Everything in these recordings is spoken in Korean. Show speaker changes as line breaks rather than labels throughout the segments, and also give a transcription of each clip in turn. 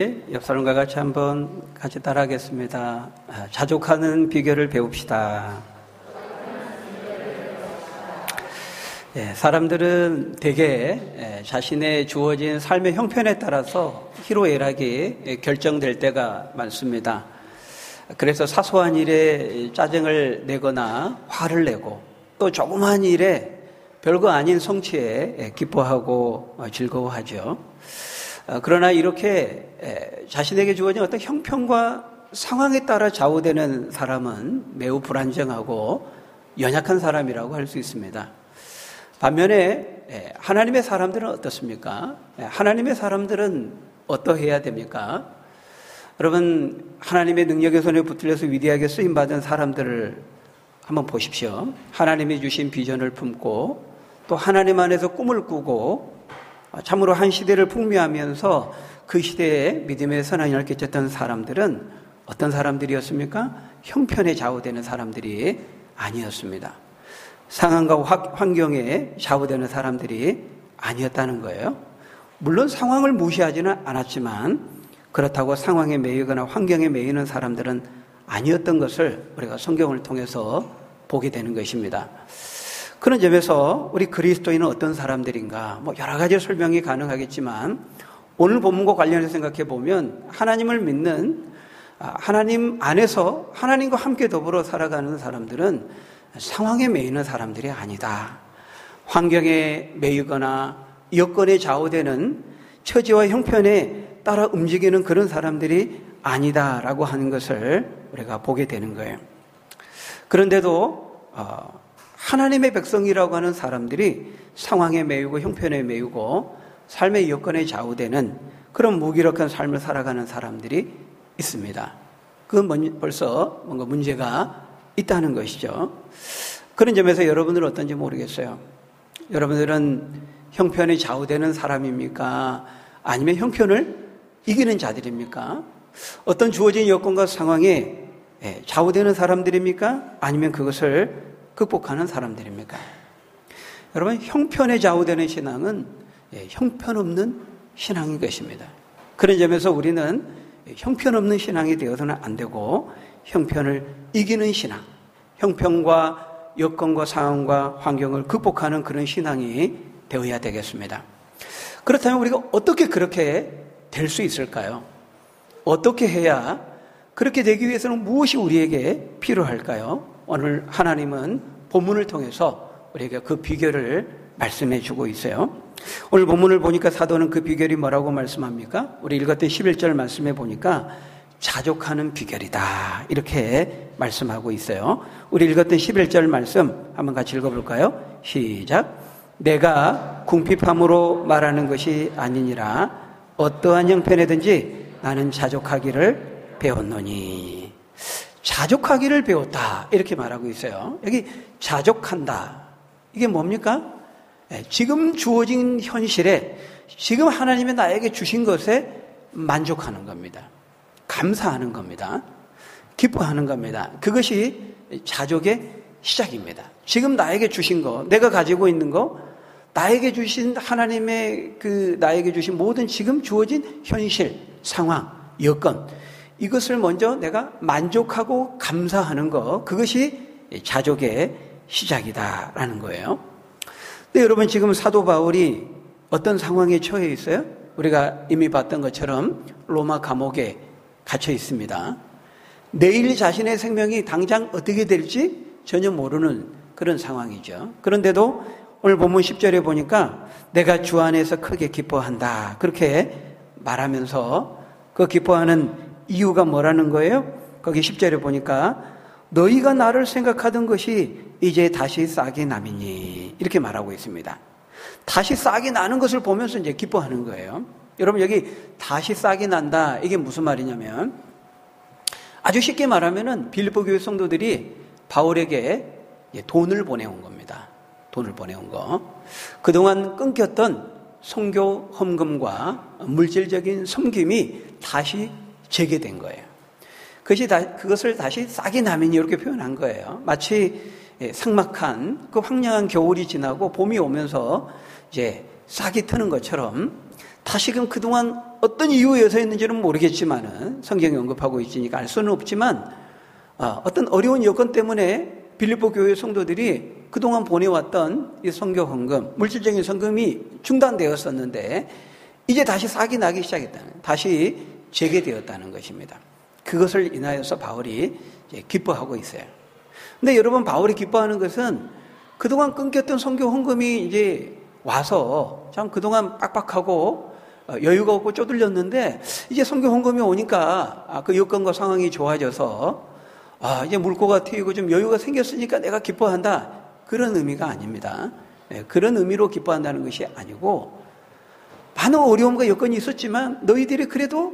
옆 사람과 같이 한번 같이 따라하겠습니다. 자족하는 비결을 배웁시다. 사람들은 대개 자신의 주어진 삶의 형편에 따라서 희로애락이 결정될 때가 많습니다. 그래서 사소한 일에 짜증을 내거나 화를 내고 또 조그마한 일에 별거 아닌 성취에 기뻐하고 즐거워하죠. 그러나 이렇게 자신에게 주어진 어떤 형편과 상황에 따라 좌우되는 사람은 매우 불안정하고 연약한 사람이라고 할 수 있습니다. 반면에 하나님의 사람들은 어떻습니까? 하나님의 사람들은 어떠해야 됩니까? 여러분, 하나님의 능력의 손에 붙들려서 위대하게 쓰임받은 사람들을 한번 보십시오. 하나님이 주신 비전을 품고 또 하나님 안에서 꿈을 꾸고 참으로 한 시대를 풍미하면서 그 시대에 믿음의 선한을 끼쳤던 사람들은 어떤 사람들이었습니까? 형편에 좌우되는 사람들이 아니었습니다. 상황과 환경에 좌우되는 사람들이 아니었다는 거예요. 물론 상황을 무시하지는 않았지만 그렇다고 상황에 매이거나 환경에 매이는 사람들은 아니었던 것을 우리가 성경을 통해서 보게 되는 것입니다. 그런 점에서 우리 그리스도인은 어떤 사람들인가? 여러 가지 설명이 가능하겠지만 오늘 본문과 관련해서 생각해 보면 하나님을 믿는 하나님 안에서 하나님과 함께 더불어 살아가는 사람들은 상황에 매이는 사람들이 아니다. 환경에 매이거나 여건에 좌우되는 처지와 형편에 따라 움직이는 그런 사람들이 아니다라고 하는 것을 우리가 보게 되는 거예요. 그런데도 하나님의 백성이라고 하는 사람들이 상황에 매이고 형편에 매이고 삶의 여건에 좌우되는 그런 무기력한 삶을 살아가는 사람들이 있습니다. 그건 벌써 뭔가 문제가 있다는 것이죠. 그런 점에서 여러분들은 어떤지 모르겠어요. 여러분들은 형편에 좌우되는 사람입니까? 아니면 형편을 이기는 자들입니까? 어떤 주어진 여건과 상황에 좌우되는 사람들입니까? 아니면 그것을 극복하는 사람들입니까? 여러분, 형편에 좌우되는 신앙은 형편없는 신앙인 것입니다. 그런 점에서 우리는 형편없는 신앙이 되어서는 안 되고 형편을 이기는 신앙, 형편과 여건과 상황과 환경을 극복하는 그런 신앙이 되어야 되겠습니다. 그렇다면 우리가 어떻게 그렇게 될 수 있을까요? 어떻게 해야 그렇게 되기 위해서는 무엇이 우리에게 필요할까요? 오늘 하나님은 본문을 통해서 우리에게 그 비결을 말씀해 주고 있어요. 오늘 본문을 보니까 사도는 그 비결이 뭐라고 말씀합니까? 우리 읽었던 11절 말씀해 보니까 자족하는 비결이다 이렇게 말씀하고 있어요. 우리 읽었던 11절 말씀 한번 같이 읽어볼까요? 시작. 내가 궁핍함으로 말하는 것이 아니니라 어떠한 형편에든지 나는 자족하기를 배웠노니. 자족하기를 배웠다 이렇게 말하고 있어요. 여기 자족한다 이게 뭡니까? 지금 주어진 현실에 지금 하나님이 나에게 주신 것에 만족하는 겁니다. 감사하는 겁니다. 기뻐하는 겁니다. 그것이 자족의 시작입니다. 지금 나에게 주신 거, 내가 가지고 있는 거, 나에게 주신 하나님의 나에게 주신 모든 지금 주어진 현실, 상황, 여건, 이것을 먼저 내가 만족하고 감사하는 거, 그것이 자족의 시작이다라는 거예요. 근데 여러분, 지금 사도 바울이 어떤 상황에 처해 있어요? 우리가 이미 봤던 것처럼 로마 감옥에 갇혀 있습니다. 내일 자신의 생명이 당장 어떻게 될지 전혀 모르는 그런 상황이죠. 그런데도 오늘 본문 10절에 보니까 내가 주 안에서 크게 기뻐한다 그렇게 말하면서 그 기뻐하는 이유가 뭐라는 거예요? 거기 10절에 보니까 너희가 나를 생각하던 것이 이제 다시 싹이 나미니 이렇게 말하고 있습니다. 다시 싹이 나는 것을 보면서 이제 기뻐하는 거예요. 여러분, 여기 다시 싹이 난다 이게 무슨 말이냐면 아주 쉽게 말하면은 빌립보 교회 성도들이 바울에게 돈을 보내온 겁니다. 돈을 보내온 거. 그동안 끊겼던 선교 헌금과 물질적인 섬김이 다시 재개된 거예요. 그것을 다시 싹이 나면 이렇게 표현한 거예요. 마치 삭막한 그 황량한 겨울이 지나고 봄이 오면서 이제 싹이 트는 것처럼 다시금 그동안 어떤 이유에서였는지는 모르겠지만은 성경이 언급하고 있으니까 알 수는 없지만 어떤 어려운 여건 때문에 빌립보 교회 성도들이 그동안 보내왔던 이 선교 헌금, 물질적인 헌금이 중단되었었는데 이제 다시 싹이 나기 시작했다는, 다시 재개되었다는 것입니다. 그것을 인하여서 바울이 이제 기뻐하고 있어요. 근데 여러분, 바울이 기뻐하는 것은 그동안 끊겼던 선교 헌금이 이제 와서 참 그동안 빡빡하고 여유가 없고 쪼들렸는데 이제 선교 헌금이 오니까 그 여건과 상황이 좋아져서 이제 물꼬가 트이고 좀 여유가 생겼으니까 내가 기뻐한다. 그런 의미가 아닙니다. 그런 의미로 기뻐한다는 것이 아니고 많은 어려움과 여건이 있었지만 너희들이 그래도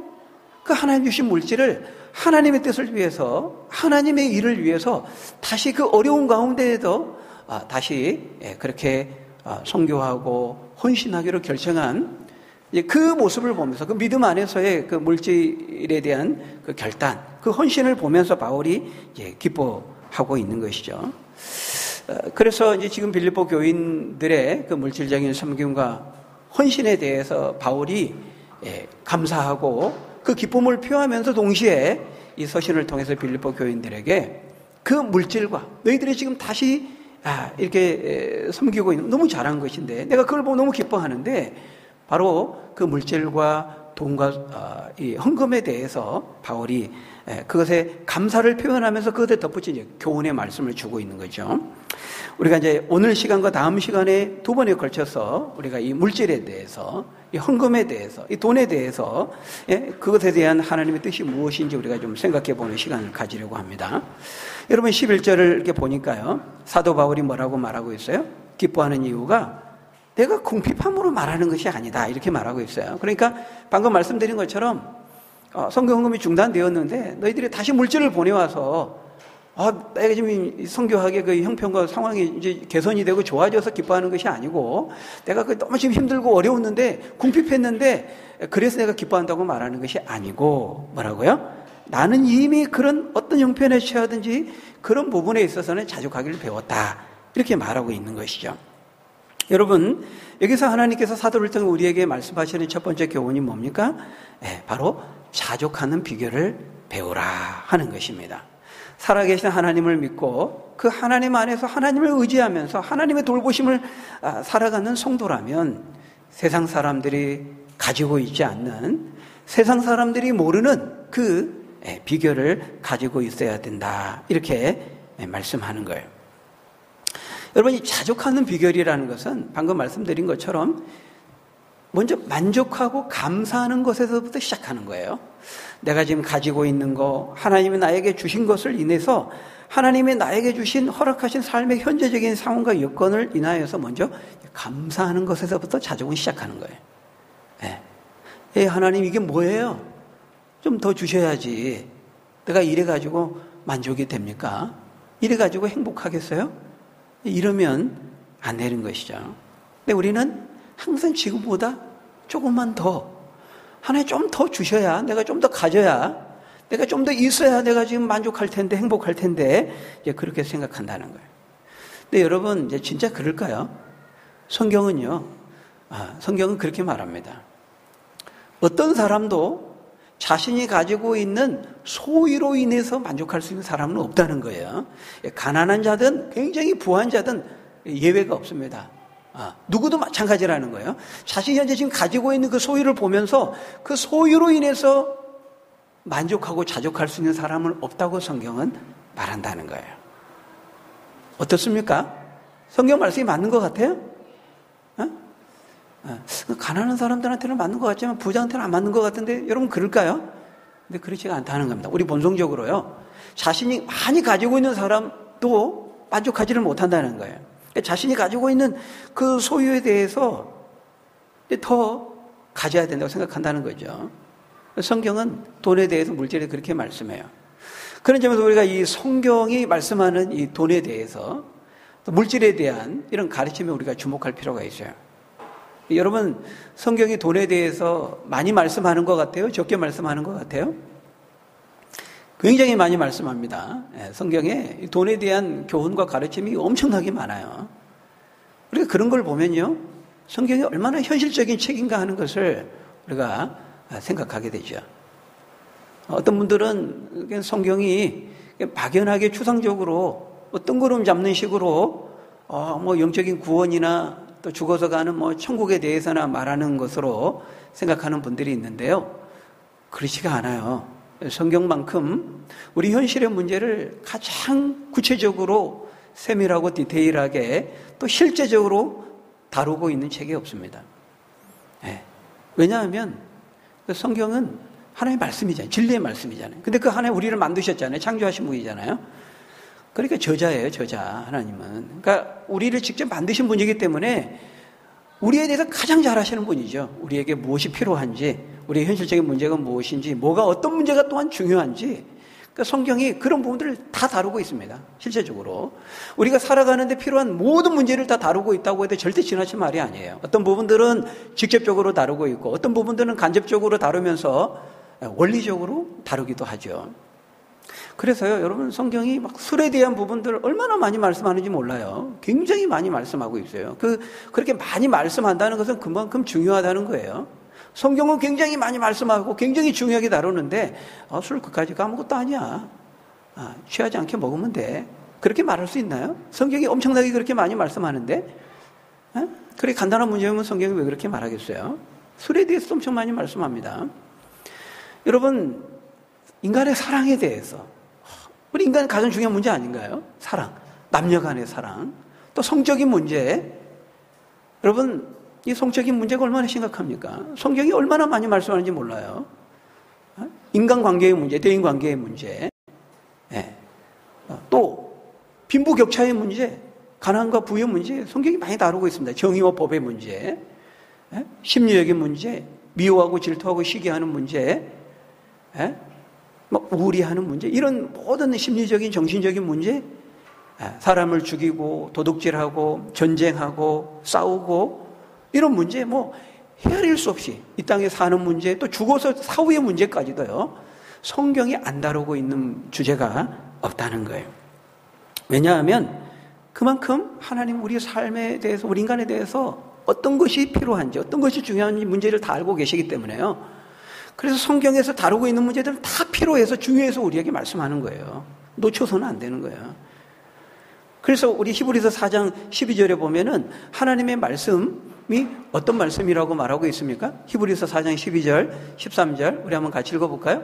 그 하나님 주신 물질을 하나님의 뜻을 위해서, 하나님의 일을 위해서 다시 그 어려운 가운데에도 다시 그렇게 선교하고 헌신하기로 결정한 그 모습을 보면서 그 믿음 안에서의 그 물질에 대한 그 결단, 그 헌신을 보면서 바울이 이제 기뻐하고 있는 것이죠. 그래서 이제 지금 빌립보 교인들의 그 물질적인 섬김과 헌신에 대해서 바울이 감사하고 그 기쁨을 표하면서 동시에 이 서신을 통해서 빌립보 교인들에게 그 물질과 너희들이 지금 다시 이렇게 섬기고 있는 너무 잘한 것인데 내가 그걸 보고 너무 기뻐하는데 바로 그 물질과 돈과 이 헌금에 대해서 바울이 그것에 감사를 표현하면서 그것에 덧붙인 이제 교훈의 말씀을 주고 있는 거죠. 우리가 이제 오늘 시간과 다음 시간에 두 번에 걸쳐서 우리가 이 물질에 대해서, 이 헌금에 대해서, 이 돈에 대해서 그것에 대한 하나님의 뜻이 무엇인지 우리가 좀 생각해 보는 시간을 가지려고 합니다. 여러분 11절을 이렇게 보니까요. 사도 바울이 뭐라고 말하고 있어요? 기뻐하는 이유가 내가 궁핍함으로 말하는 것이 아니다. 이렇게 말하고 있어요. 그러니까 방금 말씀드린 것처럼 선교 헌금이 중단되었는데 너희들이 다시 물질을 보내와서 내가 지금 선교하게 그 형편과 상황이 이제 개선이 되고 좋아져서 기뻐하는 것이 아니고 내가 너무 지금 힘들고 어려웠는데 궁핍했는데 그래서 내가 기뻐한다고 말하는 것이 아니고 뭐라고요? 나는 이미 그런 어떤 형편에 처하든지 그런 부분에 있어서는 자족하기를 배웠다. 이렇게 말하고 있는 것이죠. 여러분, 여기서 하나님께서 사도를 통해 우리에게 말씀하시는 첫 번째 교훈이 뭡니까? 바로 자족하는 비결을 배우라 하는 것입니다. 살아계신 하나님을 믿고 그 하나님 안에서 하나님을 의지하면서 하나님의 돌보심을 살아가는 성도라면 세상 사람들이 가지고 있지 않는, 세상 사람들이 모르는 그 비결을 가지고 있어야 된다. 이렇게 말씀하는 거예요. 여러분, 이 자족하는 비결이라는 것은 방금 말씀드린 것처럼 먼저 만족하고 감사하는 것에서부터 시작하는 거예요. 내가 지금 가지고 있는 거, 하나님이 나에게 주신 것을 인해서 하나님이 나에게 주신 허락하신 삶의 현재적인 상황과 여건을 인하여서 먼저 감사하는 것에서부터 자족은 시작하는 거예요. 하나님 이게 뭐예요? 좀 더 주셔야지. 내가 이래가지고 만족이 됩니까? 이래가지고 행복하겠어요? 이러면 안 되는 것이죠. 근데 우리는 항상 지금보다 조금만 더, 하나님 좀 더 주셔야, 내가 좀 더 가져야, 내가 좀 더 있어야 내가 지금 만족할 텐데, 행복할 텐데, 이제 그렇게 생각한다는 거예요. 근데 여러분, 이제 진짜 그럴까요? 성경은요, 성경은 그렇게 말합니다. 어떤 사람도 자신이 가지고 있는 소유로 인해서 만족할 수 있는 사람은 없다는 거예요. 가난한 자든 굉장히 부한 자든 예외가 없습니다. 누구도 마찬가지라는 거예요. 자신이 현재 지금 가지고 있는 그 소유를 보면서 그 소유로 인해서 만족하고 자족할 수 있는 사람은 없다고 성경은 말한다는 거예요. 어떻습니까? 성경 말씀이 맞는 것 같아요? 가난한 사람들한테는 맞는 것 같지만 부자한테는 안 맞는 것 같은데 여러분 그럴까요? 근데 그렇지가 않다는 겁니다. 우리 본성적으로요. 자신이 많이 가지고 있는 사람도 만족하지를 못한다는 거예요. 자신이 가지고 있는 그 소유에 대해서 더 가져야 된다고 생각한다는 거죠. 성경은 돈에 대해서 물질에 그렇게 말씀해요. 그런 점에서 우리가 이 성경이 말씀하는 이 돈에 대해서 또 물질에 대한 이런 가르침에 우리가 주목할 필요가 있어요. 여러분, 성경이 돈에 대해서 많이 말씀하는 것 같아요? 적게 말씀하는 것 같아요? 굉장히 많이 말씀합니다. 성경에 돈에 대한 교훈과 가르침이 엄청나게 많아요. 우리가 그런 걸 보면요, 성경이 얼마나 현실적인 책인가 하는 것을 우리가 생각하게 되죠. 어떤 분들은 성경이 막연하게 추상적으로 뜬구름 잡는 식으로 뭐 영적인 구원이나 또 죽어서 가는 뭐 천국에 대해서나 말하는 것으로 생각하는 분들이 있는데요. 그렇지가 않아요. 성경만큼 우리 현실의 문제를 가장 구체적으로 세밀하고 디테일하게 또 실제적으로 다루고 있는 책이 없습니다. 왜냐하면 성경은 하나님의 말씀이잖아요. 진리의 말씀이잖아요. 근데 그 하나님 우리를 만드셨잖아요. 창조하신 분이잖아요. 그러니까 저자예요, 저자. 하나님은. 그러니까 우리를 직접 만드신 분이기 때문에 우리에 대해서 가장 잘 아시는 분이죠. 우리에게 무엇이 필요한지, 우리의 현실적인 문제가 무엇인지, 뭐가 어떤 문제가 또한 중요한지. 그러니까 성경이 그런 부분들을 다 다루고 있습니다. 실제적으로. 우리가 살아가는데 필요한 모든 문제를 다 다루고 있다고 해도 절대 지나친 말이 아니에요. 어떤 부분들은 직접적으로 다루고 있고 어떤 부분들은 간접적으로 다루면서 원리적으로 다루기도 하죠. 그래서요, 여러분 성경이 막 술에 대한 부분들을 얼마나 많이 말씀하는지 몰라요. 굉장히 많이 말씀하고 있어요. 그렇게 많이 말씀한다는 것은 그만큼 중요하다는 거예요. 성경은 굉장히 많이 말씀하고 굉장히 중요하게 다루는데 술 그까짓 거 아무것도 아니야. 취하지 않게 먹으면 돼. 그렇게 말할 수 있나요? 성경이 엄청나게 그렇게 많이 말씀하는데 그렇게 간단한 문제면 성경이 왜 그렇게 말하겠어요? 술에 대해서 엄청 많이 말씀합니다. 여러분, 인간의 사랑에 대해서, 우리 인간의 가장 중요한 문제 아닌가요? 사랑, 남녀 간의 사랑, 또 성적인 문제. 여러분, 이 성적인 문제가 얼마나 심각합니까? 성경이 얼마나 많이 말씀하는지 몰라요. 인간관계의 문제, 대인관계의 문제, 또 빈부격차의 문제, 가난과 부의 문제, 성경이 많이 다루고 있습니다. 정의와 법의 문제, 심리적인 문제, 미워하고 질투하고 시기하는 문제, 우울해하는 문제, 이런 모든 심리적인 정신적인 문제, 사람을 죽이고 도둑질하고 전쟁하고 싸우고 이런 문제, 헤아릴 수 없이 이 땅에 사는 문제, 또 죽어서 사후의 문제까지도요, 성경이 안 다루고 있는 주제가 없다는 거예요. 왜냐하면 그만큼 하나님 우리 삶에 대해서, 우리 인간에 대해서 어떤 것이 필요한지, 어떤 것이 중요한지 문제를 다 알고 계시기 때문에요. 그래서 성경에서 다루고 있는 문제들은 다 필요해서 중요해서 우리에게 말씀하는 거예요. 놓쳐서는 안 되는 거예요. 그래서 우리 히브리서 4장 12절에 보면은 하나님의 말씀이 어떤 말씀이라고 말하고 있습니까? 히브리서 4장 12절, 13절 우리 한번 같이 읽어볼까요?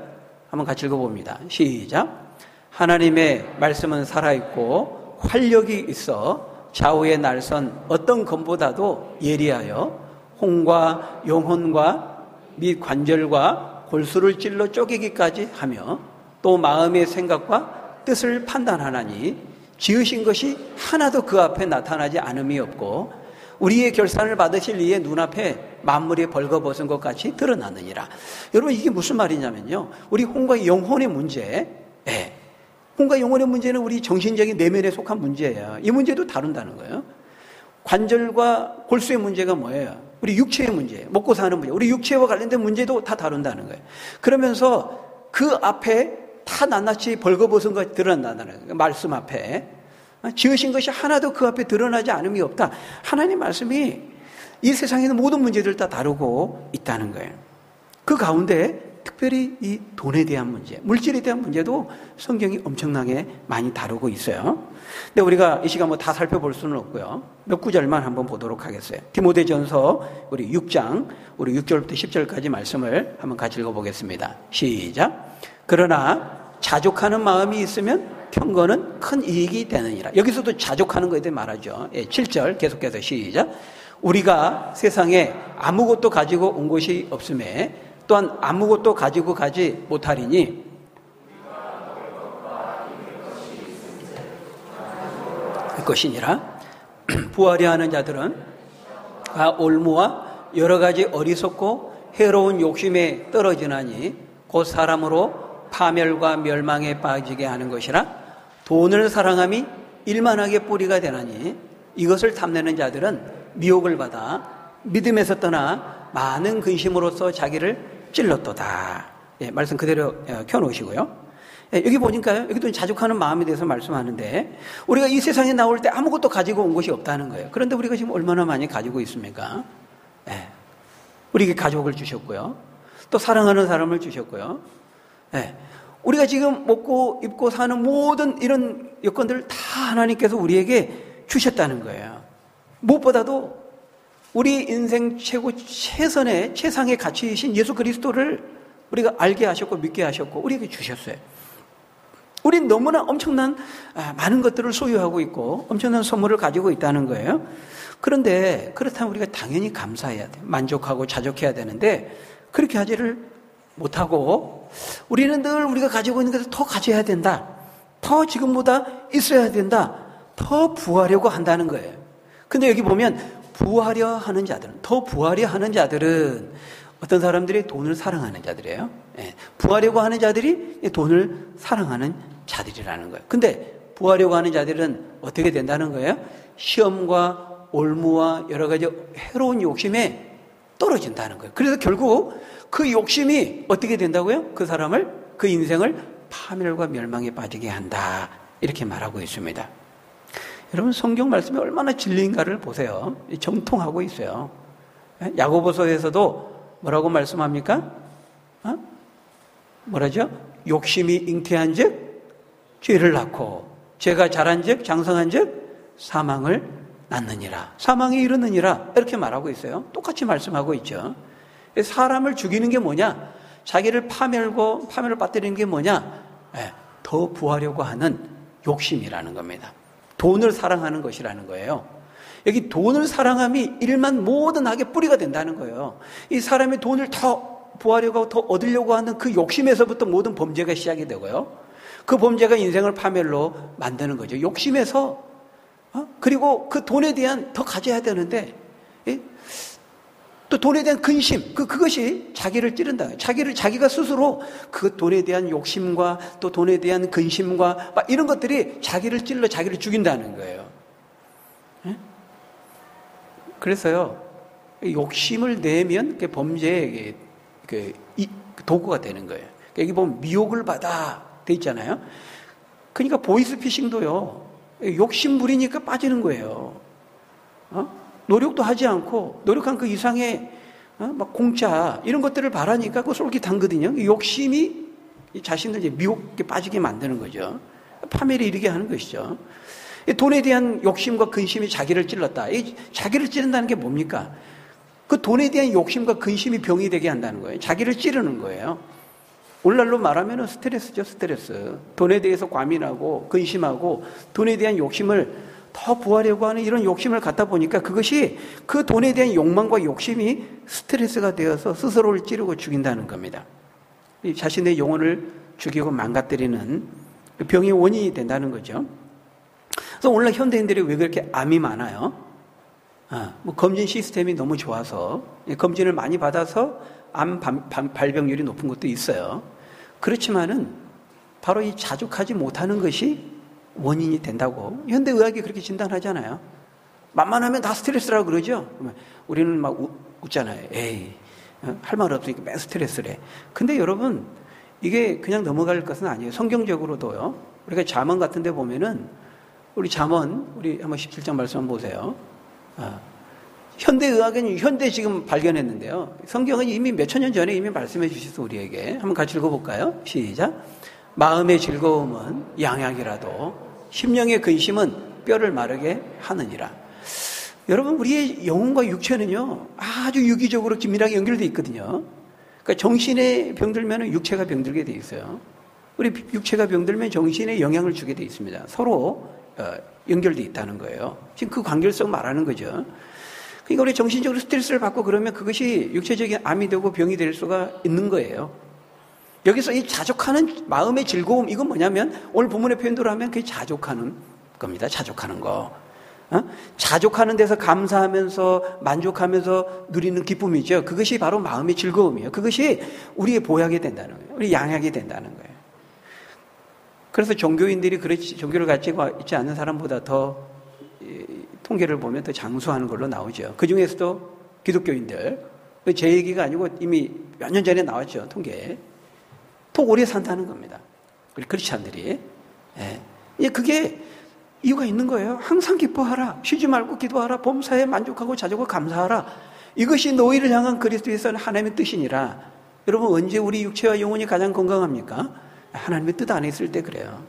한번 같이 읽어봅니다. 시작. 하나님의 말씀은 살아있고 활력이 있어 좌우의 날선 어떤 검보다도 예리하여 혼과 영혼과 및 관절과 골수를 찔러 쪼개기까지 하며 또 마음의 생각과 뜻을 판단하나니 지으신 것이 하나도 그 앞에 나타나지 않음이 없고 우리의 결산을 받으실 이의 눈앞에 만물이 벌거벗은 것 같이 드러나느니라. 여러분, 이게 무슨 말이냐면요, 우리 혼과 영혼의 문제, 혼과 영혼의 문제는 우리 정신적인 내면에 속한 문제예요. 이 문제도 다룬다는 거예요. 관절과 골수의 문제가 뭐예요? 우리 육체의 문제, 먹고 사는 문제, 우리 육체와 관련된 문제도 다 다룬다는 거예요. 그러면서 그 앞에 다 낱낱이 벌거벗은 것이 드러난다는 거예요. 말씀 앞에. 지으신 것이 하나도 그 앞에 드러나지 않음이 없다. 하나님 말씀이 이 세상에 있는 모든 문제들을 다 다루고 있다는 거예요. 그 가운데 특별히 이 돈에 대한 문제, 물질에 대한 문제도 성경이 엄청나게 많이 다루고 있어요. 근데 우리가 이 시간 다 살펴볼 수는 없고요. 몇 구절만 한번 보도록 하겠어요. 디모데전서 우리 6장, 우리 6절부터 10절까지 말씀을 한번 같이 읽어보겠습니다. 시작. 그러나 자족하는 마음이 있으면 편거는 큰 이익이 되느니라. 여기서도 자족하는 것에 대해 말하죠. 7절 계속해서 시작. 우리가 세상에 아무것도 가지고 온 것이 없음에 또한 아무것도 가지고 가지 못하리니 것이니라. 부하려 하는 자들은 올무와 여러 가지 어리석고 해로운 욕심에 떨어지나니 곧 사람으로 파멸과 멸망에 빠지게 하는 것이라. 돈을 사랑함이 일만하게 뿌리가 되나니 이것을 탐내는 자들은 미혹을 받아 믿음에서 떠나 많은 근심으로써 자기를 찔렀도다. 말씀 그대로 켜놓으시고요. 여기 보니까요, 여기도 자족하는 마음에 대해서 말씀하는데, 우리가 이 세상에 나올 때 아무것도 가지고 온 것이 없다는 거예요. 그런데 우리가 지금 얼마나 많이 가지고 있습니까? 우리에게 가족을 주셨고요. 또 사랑하는 사람을 주셨고요. 네. 우리가 지금 먹고 입고 사는 모든 이런 여건들을 다 하나님께서 우리에게 주셨다는 거예요. 무엇보다도 우리 인생 최선의 최상의 가치이신 예수 그리스도를 우리가 알게 하셨고 믿게 하셨고 우리에게 주셨어요. 우린 너무나 엄청난 많은 것들을 소유하고 있고 엄청난 선물을 가지고 있다는 거예요. 그런데 그렇다면 우리가 당연히 감사해야 돼요. 만족하고 자족해야 되는데 그렇게 하지를 못하고 우리는 늘 우리가 가지고 있는 것을 더 가져야 된다. 더 지금보다 있어야 된다. 더 부하려고 한다는 거예요. 근데 여기 보면 부하려 하는 자들은, 더 부하려 하는 자들은 어떤 사람들이 돈을 사랑하는 자들이에요. 예, 부하려고 하는 자들이 돈을 사랑하는 자들이라는 거예요. 근데 부하려고 하는 자들은 어떻게 된다는 거예요? 시험과 올무와 여러 가지 해로운 욕심에 떨어진다는 거예요. 그래서 결국 그 욕심이 어떻게 된다고요? 그 사람을, 그 인생을 파멸과 멸망에 빠지게 한다. 이렇게 말하고 있습니다. 여러분 성경 말씀이 얼마나 진리인가를 보세요. 정통하고 있어요. 야고보서에서도 뭐라고 말씀합니까? 뭐라죠? 욕심이 잉태한 즉 죄를 낳고 죄가 자란 즉 장성한 즉 사망을 낳느니라. 사망에 이르느니라. 이렇게 말하고 있어요. 똑같이 말씀하고 있죠. 사람을 죽이는 게 뭐냐? 자기를 파멸을 빠뜨리는 게 뭐냐? 더 부하려고 하는 욕심이라는 겁니다. 돈을 사랑하는 것이라는 거예요. 여기 돈을 사랑함이 일만 모든 악의 뿌리가 된다는 거예요. 이 사람이 돈을 더 부하려고 하고 더 얻으려고 하는 그 욕심에서부터 모든 범죄가 시작이 되고요. 그 범죄가 인생을 파멸로 만드는 거죠. 욕심에서 그리고 그 돈에 대한 더 가져야 되는데 또 돈에 대한 근심, 그것이 자기를 찌른다. 자기가 스스로 그 돈에 대한 욕심과 또 돈에 대한 근심과 막 이런 것들이 자기를 찔러 자기를 죽인다는 거예요. 그래서요, 욕심을 내면 범죄의 도구가 되는 거예요. 여기 보면 미혹을 받아 돼 있잖아요. 그러니까 보이스피싱도요, 욕심 부리니까 빠지는 거예요. 노력도 하지 않고 노력한 그 이상의 막 공짜 이런 것들을 바라니까 그거 솔깃하거든요. 욕심이 자신을 이제 미혹에 빠지게 만드는 거죠. 파멸에 이르게 하는 것이죠. 돈에 대한 욕심과 근심이 자기를 찔렀다. 이 자기를 찌른다는 게 뭡니까? 그 돈에 대한 욕심과 근심이 병이 되게 한다는 거예요. 자기를 찌르는 거예요. 오늘날로 말하면 스트레스죠, 스트레스. 돈에 대해서 과민하고 근심하고 돈에 대한 욕심을 더 부하려고 하는 이런 욕심을 갖다 보니까 그것이 그 돈에 대한 욕망과 욕심이 스트레스가 되어서 스스로를 찌르고 죽인다는 겁니다. 자신의 영혼을 죽이고 망가뜨리는 병의 원인이 된다는 거죠. 그래서 오늘날 현대인들이 왜 그렇게 암이 많아요? 검진 시스템이 너무 좋아서 검진을 많이 받아서 암 발병률이 높은 것도 있어요. 그렇지만은 바로 이 자족하지 못하는 것이 원인이 된다고 현대의학이 그렇게 진단하잖아요. 만만하면 다 스트레스라고 그러죠. 우리는 막 웃잖아요. 에이, 할 말 없으니까 맨 스트레스래. 근데 여러분 이게 그냥 넘어갈 것은 아니에요. 성경적으로도요. 우리가 잠언 같은 데 보면은 우리 한번 17장 말씀 한번 보세요. 현대의학은 현대 지금 발견했는데요. 성경은 이미 몇천 년 전에 이미 말씀해 주셔서 우리에게 한번 같이 읽어볼까요? 시작. 마음의 즐거움은 양약이라도 심령의 근심은 뼈를 마르게 하느니라. 여러분 우리의 영혼과 육체는요 아주 유기적으로 긴밀하게 연결되어 있거든요. 그러니까 정신에 병들면 육체가 병들게 되어 있어요. 우리 육체가 병들면 정신에 영향을 주게 되어 있습니다. 서로 연결되어 있다는 거예요. 지금 그 관계성 말하는 거죠. 그러니까 우리 정신적으로 스트레스를 받고 그러면 그것이 육체적인 암이 되고 병이 될 수가 있는 거예요. 여기서 이 자족하는 마음의 즐거움, 이건 뭐냐면 오늘 본문의 표현대로 하면 그게 자족하는 겁니다. 자족하는 거. 자족하는 데서 감사하면서 만족하면서 누리는 기쁨이죠. 그것이 바로 마음의 즐거움이에요. 그것이 우리의 보약이 된다는 거예요. 우리 양약이 된다는 거예요. 그래서 종교인들이 종교를 가지고 있지 않는 사람보다 더 통계를 보면 더 장수하는 걸로 나오죠. 그 중에서도 기독교인들, 제 얘기가 아니고 이미 몇 년 전에 나왔죠. 통계에. 더 오래 산다는 겁니다. 우리 크리스찬들이. 그게 이유가 있는 거예요. 항상 기뻐하라. 쉬지 말고 기도하라. 범사에 만족하고 자족하고 감사하라. 이것이 너희를 향한 그리스도에서는 하나님의 뜻이니라. 여러분, 언제 우리 육체와 영혼이 가장 건강합니까? 하나님의 뜻 안에 있을 때 그래요.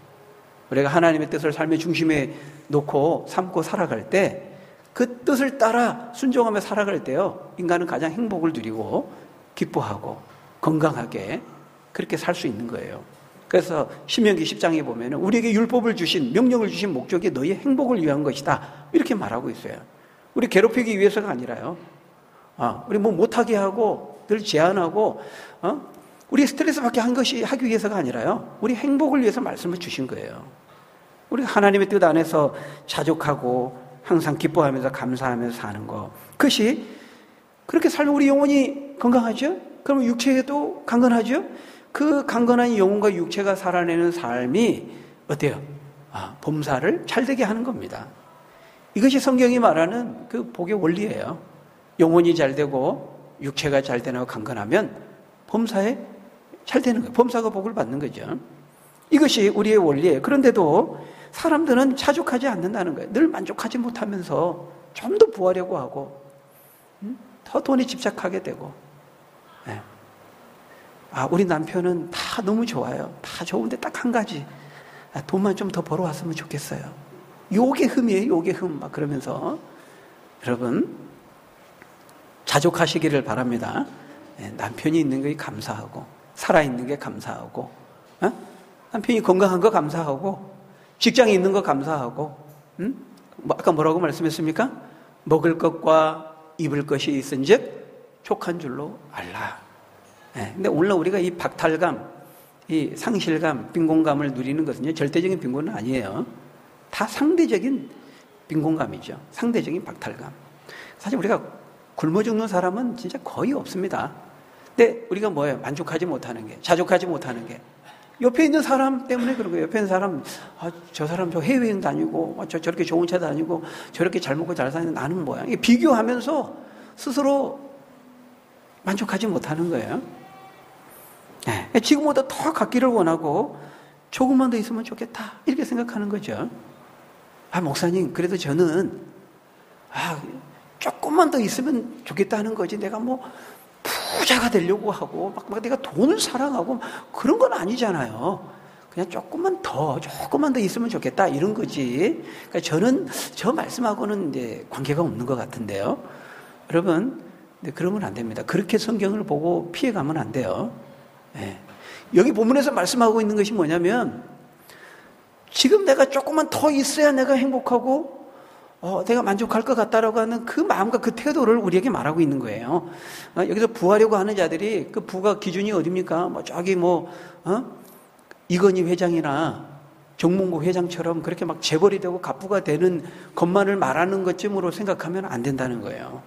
우리가 하나님의 뜻을 삶의 중심에 놓고 삼고 살아갈 때, 그 뜻을 따라 순종하며 살아갈 때요, 인간은 가장 행복을 누리고 기뻐하고 건강하게 그렇게 살 수 있는 거예요. 그래서 신명기 10장에 보면 우리에게 율법을 주신, 명령을 주신 목적이 너희의 행복을 위한 것이다, 이렇게 말하고 있어요. 우리 괴롭히기 위해서가 아니라요, 우리 뭐 못하게 하고 늘 제한하고 우리 스트레스 받게 하기 위해서가 아니라요, 우리 행복을 위해서 말씀을 주신 거예요. 우리 하나님의 뜻 안에서 자족하고 항상 기뻐하면서 감사하면서 사는 것, 그것이 그렇게 살면 우리 영혼이 건강하죠? 그러면 육체도 강건하죠? 그 강건한 영혼과 육체가 살아내는 삶이 어때요? 범사를 잘되게 하는 겁니다. 이것이 성경이 말하는 그 복의 원리예요. 영혼이 잘되고 육체가 잘되고 강건하면 범사에 잘되는 거예요. 범사가 복을 받는 거죠. 이것이 우리의 원리예요. 그런데도 사람들은 자족하지 않는다는 거예요. 늘 만족하지 못하면서 좀 더 부하려고 하고 더 돈에 집착하게 되고. 네. 우리 남편은 다 너무 좋아요. 다 좋은데 딱 한 가지, 돈만 좀 더 벌어왔으면 좋겠어요. 요게 흠이에요. 요게 흠. 막 그러면서 여러분, 자족하시기를 바랍니다. 네. 남편이 있는 게 감사하고, 살아있는 게 감사하고, 남편이 건강한 거 감사하고, 직장에 있는 거 감사하고, 아까 뭐라고 말씀했습니까? 먹을 것과 입을 것이 있은즉 족한 줄로 알라. 네, 근데 오늘 우리가 이 박탈감, 이 상실감, 빈곤감을 누리는 것은요, 절대적인 빈곤은 아니에요. 다 상대적인 빈곤감이죠. 상대적인 박탈감. 사실 우리가 굶어 죽는 사람은 진짜 거의 없습니다. 근데 우리가 뭐예요? 만족하지 못하는 게, 자족하지 못하는 게, 옆에 있는 사람 때문에 그런 거예요. 옆에 있는 사람, 저 사람 저 해외여행 다니고, 저렇게 좋은 차 다니고, 저렇게 잘 먹고 잘 사는 나는 뭐야? 이게 비교하면서 스스로 만족하지 못하는 거예요. 네. 지금보다 더 갖기를 원하고, 조금만 더 있으면 좋겠다, 이렇게 생각하는 거죠. 목사님, 그래도 저는, 조금만 더 있으면 좋겠다는 거지. 내가 뭐, 부자가 되려고 하고 막 내가 돈을 사랑하고 그런 건 아니잖아요. 그냥 조금만 더 있으면 좋겠다, 이런 거지. 그러니까 저는 저 말씀하고는 이제 관계가 없는 것 같은데요. 여러분, 근데 그러면 안 됩니다. 그렇게 성경을 보고 피해가면 안 돼요. 네. 여기 본문에서 말씀하고 있는 것이 뭐냐면, 지금 내가 조금만 더 있어야 내가 행복하고 내가 만족할 것 같다라고 하는 그 마음과 그 태도를 우리에게 말하고 있는 거예요. 여기서 부하려고 하는 자들이 그 부가 기준이 어딥니까? 저기 이건희 회장이나 정몽구 회장처럼 그렇게 막 재벌이 되고 갑부가 되는 것만을 말하는 것쯤으로 생각하면 안 된다는 거예요.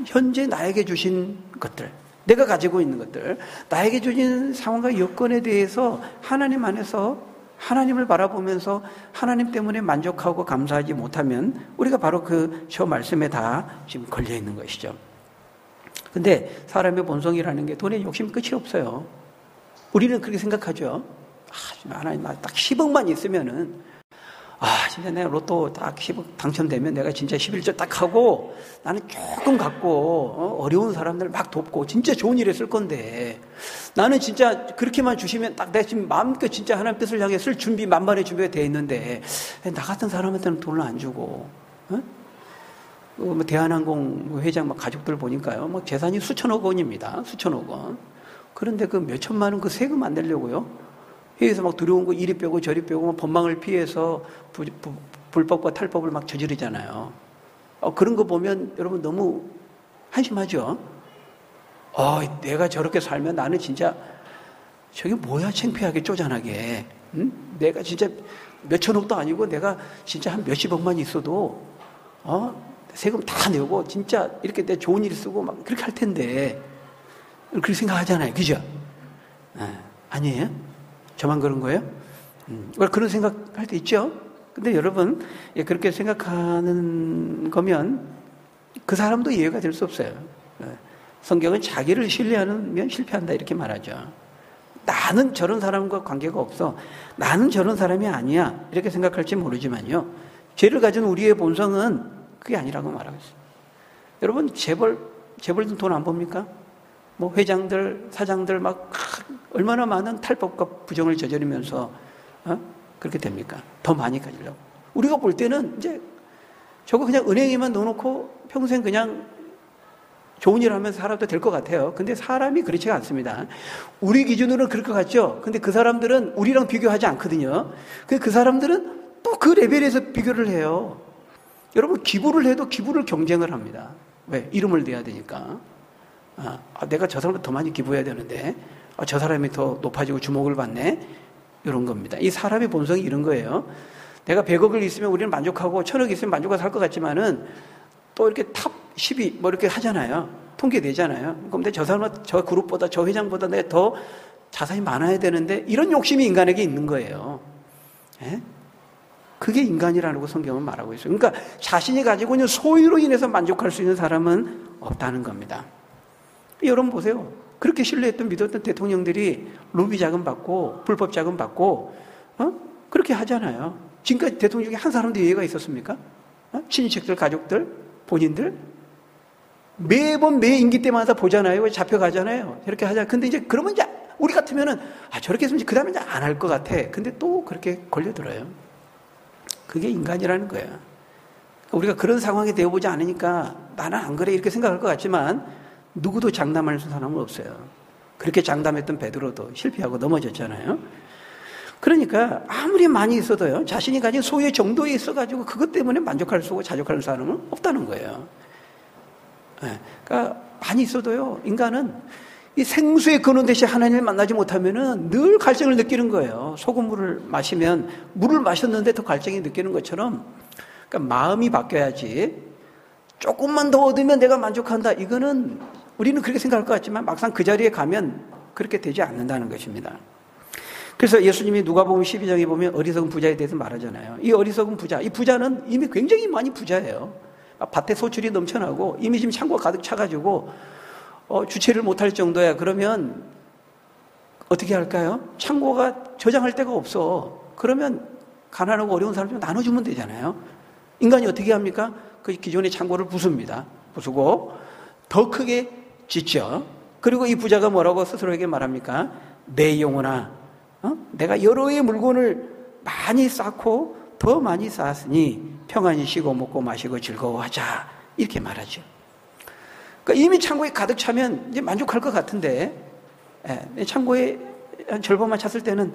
현재 나에게 주신 것들, 내가 가지고 있는 것들, 나에게 주신 상황과 여건에 대해서 하나님 안에서 하나님을 바라보면서 하나님 때문에 만족하고 감사하지 못하면 우리가 바로 저 말씀에 다 지금 걸려 있는 것이죠. 근데 사람의 본성이라는 게 돈에 욕심 끝이 없어요. 우리는 그렇게 생각하죠. 하나님, 딱 10억만 있으면은, 진짜 내가 로또 딱 10억 당첨되면 내가 진짜 11조 딱 하고 나는 조금 갖고 어려운 사람들 막 돕고 진짜 좋은 일에 쓸 건데, 나는 진짜 그렇게만 주시면 딱 내가 지금 마음껏 진짜 하나님 뜻을 향해 쓸 준비 만반의 준비가 되어 있는데, 나 같은 사람한테는 돈을 안 주고, 대한항공 회장 막 가족들 보니까요, 막 재산이 수천억 원입니다. 수천억 원. 그런데 그 몇천만 원 그 세금 안 내려고요, 해외에서 막 들어온 거 이리 빼고 저리 빼고 막 법망을 피해서 불법과 탈법을 막 저지르잖아요. 그런 거 보면 여러분 너무 한심하죠? 내가 저렇게 살면 나는 진짜 저게 뭐야, 창피하게 쪼잔하게. 내가 진짜 몇천억도 아니고 내가 진짜 한 몇십억만 있어도 세금 다 내고 진짜 이렇게 내 좋은 일 쓰고 막 그렇게 할 텐데, 그렇게 생각하잖아요. 그죠? 아니에요? 저만 그런 거예요? 그런 생각할 때 있죠? 근데 여러분, 그렇게 생각하는 거면 그 사람도 이해가 될 수 없어요. 성경은 자기를 신뢰하면 실패한다, 이렇게 말하죠. 나는 저런 사람과 관계가 없어, 나는 저런 사람이 아니야, 이렇게 생각할지 모르지만요, 죄를 가진 우리의 본성은 그게 아니라고 말하고 있어요. 여러분, 재벌들 돈 안 봅니까? 뭐 회장들, 사장들 막 얼마나 많은 탈법과 부정을 저지르면서 그렇게 됩니까? 더 많이 가지려고. 우리가 볼 때는 이제 저거 그냥 은행에만 넣어놓고 평생 그냥 좋은 일 하면서 살아도 될 것 같아요. 근데 사람이 그렇지가 않습니다. 우리 기준으로는 그럴 것 같죠? 근데 그 사람들은 우리랑 비교하지 않거든요. 근데 그 사람들은 또 그 레벨에서 비교를 해요. 여러분, 기부를 해도 기부를 경쟁을 합니다. 왜? 이름을 내야 되니까. 내가 저 사람보다 더 많이 기부해야 되는데, 저 사람이 더 높아지고 주목을 받네? 이런 겁니다. 이 사람의 본성이 이런 거예요. 내가 100억을 있으면 우리는 만족하고 1000억 있으면 만족하고 살 것 같지만은 또 이렇게 탑 10위 뭐 이렇게 하잖아요. 통계 내잖아요. 그럼 저 사람은 저 그룹보다 저 회장보다 내가 더 자산이 많아야 되는데 이런 욕심이 인간에게 있는 거예요. 예? 그게 인간이라고 성경은 말하고 있어요. 그러니까 자신이 가지고 있는 소유로 인해서 만족할 수 있는 사람은 없다는 겁니다. 여러분 보세요. 그렇게 신뢰했던 믿었던 대통령들이 로비 자금 받고 불법 자금 받고 그렇게 하잖아요. 지금까지 대통령 중에 한 사람도 예외가 있었습니까? 친인척들, 가족들, 본인들 매번 매 임기 때마다 보잖아요. 잡혀가잖아요. 이렇게 하자. 근데 이제 그러면 이제 우리 같으면은 저렇게 했으면 그 다음에 이제 안 할 것 같아. 근데 또 그렇게 걸려들어요. 그게 인간이라는 거예요. 우리가 그런 상황이 되어보지 않으니까 나는 안 그래 이렇게 생각할 것 같지만 누구도 장담할 사람은 없어요. 그렇게 장담했던 베드로도 실패하고 넘어졌잖아요. 그러니까 아무리 많이 있어도요, 자신이 가진 소유의 정도에 있어가지고 그것 때문에 만족할 수 없고 자족하는 사람은 없다는 거예요. 그러니까 많이 있어도요, 인간은 이 생수의 근원 대신 하나님을 만나지 못하면은 늘 갈증을 느끼는 거예요. 소금물을 마시면 물을 마셨는데 더 갈증이 느끼는 것처럼, 그러니까 마음이 바뀌어야지. 조금만 더 얻으면 내가 만족한다. 이거는 우리는 그렇게 생각할 것 같지만 막상 그 자리에 가면 그렇게 되지 않는다는 것입니다. 그래서 예수님이 누가복음 12장에 보면 어리석은 부자에 대해서 말하잖아요. 이 어리석은 부자, 이 부자는 이미 굉장히 많이 부자예요. 밭에 소출이 넘쳐나고 이미 지금 창고가 가득 차가지고 주체를 못할 정도야. 그러면 어떻게 할까요? 창고가 저장할 데가 없어. 그러면 가난하고 어려운 사람 좀 나눠주면 되잖아요. 인간이 어떻게 합니까? 그 기존의 창고를 부숩니다. 부수고 더 크게 짓죠. 그리고 이 부자가 뭐라고 스스로에게 말합니까? 내 영혼아, 내가 여러 의 물건을 많이 쌓고 더 많이 쌓았으니 평안히 쉬고 먹고 마시고 즐거워하자. 이렇게 말하죠. 그러니까 이미 창고에 가득 차면 이제 만족할 것 같은데, 창고에 한 절반만 찼을 때는